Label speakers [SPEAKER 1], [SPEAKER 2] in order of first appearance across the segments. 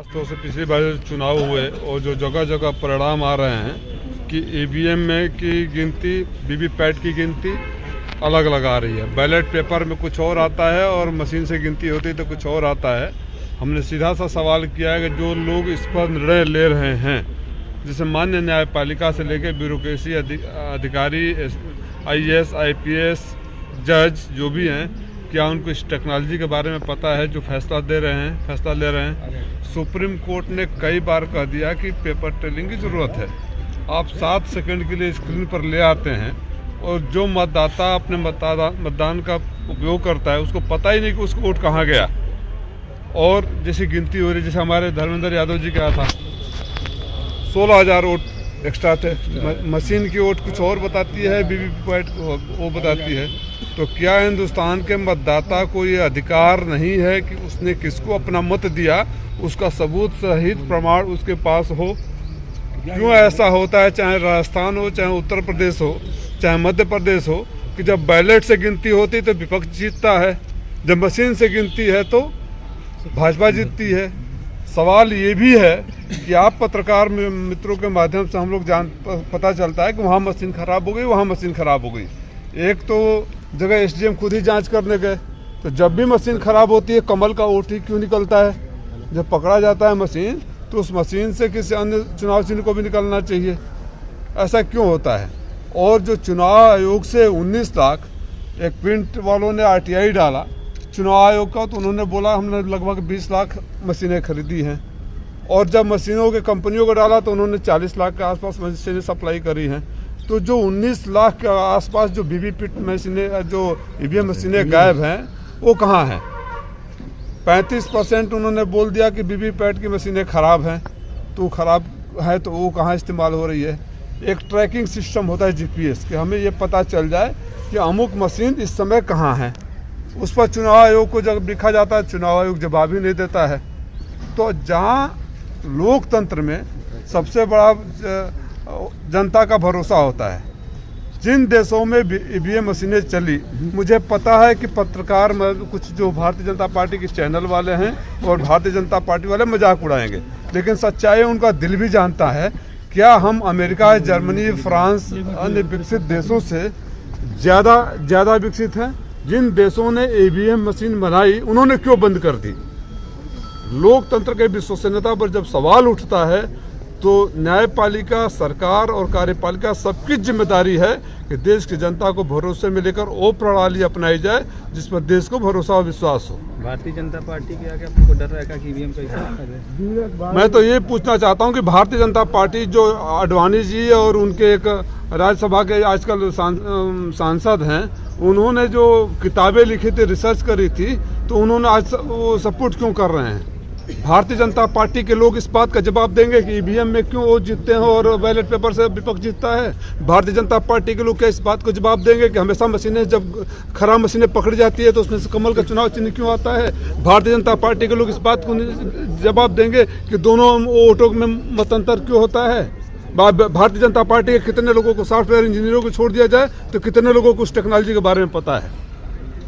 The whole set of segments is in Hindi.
[SPEAKER 1] खासतौर से पिछली बार जो चुनाव हुए और जो जगह जगह परिणाम आ रहे हैं कि ईवीएम में की गिनती वीवीपैट की गिनती अलग अलग आ रही है। बैलेट पेपर में कुछ और आता है और मशीन से गिनती होती है तो कुछ और आता है। हमने सीधा सा सवाल किया है कि जो लोग इस पर निर्णय ले रहे हैं, जैसे मान्य न्यायपालिका से लेकर ब्यूरोक्रेसी अधिकारी, IAS, IPS, जज जो भी हैं, क्या उनको इस टेक्नोलॉजी के बारे में पता है जो फैसला ले रहे हैं। सुप्रीम कोर्ट ने कई बार कह दिया कि पेपर टेलिंग की ज़रूरत है। आप 7 सेकंड के लिए स्क्रीन पर ले आते हैं और जो मतदाता अपने मतदान का उपयोग करता है उसको पता ही नहीं कि उसका वोट कहाँ गया। और जैसे गिनती हो रही, जैसे हमारे धर्मेंद्र यादव जी का था 16,000 वोट एक्स्ट्रा थे। मशीन की वोट कुछ और बताती है, वीवीपैट वो बताती है। तो क्या हिंदुस्तान के मतदाता को ये अधिकार नहीं है कि उसने किसको अपना मत दिया, उसका सबूत सहित प्रमाण उसके पास हो? क्यों ऐसा होता है, चाहे राजस्थान हो, चाहे उत्तर प्रदेश हो, चाहे मध्य प्रदेश हो, कि जब बैलेट से गिनती होती तो विपक्ष जीतता है, जब मशीन से गिनती है तो भाजपा जीतती है। सवाल ये भी है कि आप पत्रकार मित्रों के माध्यम से हम लोग पता चलता है कि वहाँ मशीन खराब हो गई, वहाँ मशीन खराब हो गई। एक तो जगह SDM खुद ही जांच करने गए, तो जब भी मशीन खराब होती है कमल का वोट ही क्यों निकलता है? जब पकड़ा जाता है मशीन तो उस मशीन से किसी अन्य चुनाव चिन्ह को भी निकलना चाहिए। ऐसा क्यों होता है? और जो चुनाव आयोग से 19 लाख एक प्रिंट वालों ने RTI डाला चुनाव आयोग का, तो उन्होंने बोला हमने लगभग 20 लाख मशीनें खरीदी हैं। और जब मशीनों के कंपनियों को डाला तो उन्होंने 40 लाख के आसपास मशीनें सप्लाई करी हैं। तो जो 19 लाख के आसपास जो वीवीपैट मशीनें, जो EVM मशीनें गायब हैं, वो कहाँ हैं? 35% उन्होंने बोल दिया कि वीवीपैट की मशीनें ख़राब हैं। तो ख़राब है तो वो कहाँ इस्तेमाल हो रही है? एक ट्रैकिंग सिस्टम होता है GPS कि हमें ये पता चल जाए कि अमुक मशीन इस समय कहाँ है। उस पर चुनाव आयोग को जब लिखा जाता है, चुनाव आयोग जवाब ही नहीं देता है। तो जहाँ लोकतंत्र में सबसे बड़ा जनता का भरोसा होता है, जिन देशों में EVM मशीनें चली, मुझे पता है कि पत्रकार कुछ जो भारतीय जनता पार्टी के चैनल वाले हैं और भारतीय जनता पार्टी वाले मजाक उड़ाएंगे, लेकिन सच्चाई उनका दिल भी जानता है। क्या हम अमेरिका, जर्मनी, फ्रांस, अन्य विकसित देशों से ज़्यादा विकसित हैं? जिन देशों ने EVM मशीन बनाई उन्होंने क्यों बंद कर दी? लोकतंत्र के विश्वसनीयता पर जब सवाल उठता है तो न्यायपालिका, सरकार और कार्यपालिका सबकी जिम्मेदारी है कि देश की जनता को भरोसे में लेकर वो प्रणाली अपनाई जाए जिस पर देश को भरोसा और विश्वास हो।
[SPEAKER 2] भारतीय जनता पार्टी के आगे आपको डर रहेगा कि EVM का इस्तेमाल करें?
[SPEAKER 1] मैं तो ये पूछना चाहता हूँ कि भारतीय जनता पार्टी जो आडवाणी जी और उनके एक राज्यसभा के आजकल सांसद हैं, उन्होंने जो किताबें लिखी थी, रिसर्च करी थी, तो उन्होंने आज वो सपोर्ट क्यों कर रहे हैं? भारतीय जनता पार्टी के लोग इस बात का जवाब देंगे कि EVM में क्यों वो जीतते हैं और बैलेट पेपर से विपक्ष जीतता है? भारतीय जनता पार्टी के लोग क्या इस बात को जवाब देंगे कि हमेशा मशीनें, जब खराब मशीनें पकड़ी जाती है तो उसमें से कमल का चुनाव चिन्ह क्यों आता है? भारतीय जनता पार्टी के लोग इस बात को जवाब देंगे कि दोनों वोटों में मतंतर क्यों होता है? भारतीय जनता पार्टी के कितने लोगों को, सॉफ्टवेयर इंजीनियरों को छोड़ दिया जाए तो कितने लोगों को उस टेक्नोलॉजी के बारे में पता है?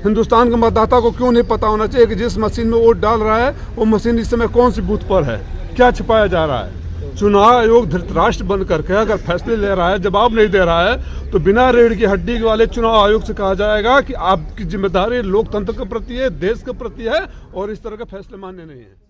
[SPEAKER 1] हिंदुस्तान के मतदाता को क्यों नहीं पता होना चाहिए कि जिस मशीन में वोट डाल रहा है वो मशीन इस समय कौन सी बूथ पर है? क्या छिपाया जा रहा है? चुनाव आयोग धृतराष्ट्र बन करके अगर फैसले ले रहा है, जवाब नहीं दे रहा है, तो बिना रीढ़ की हड्डी वाले चुनाव आयोग से कहा जाएगा कि आपकी जिम्मेदारी लोकतंत्र के प्रति है, देश के प्रति है, और इस तरह के फैसले मान्य नहीं है।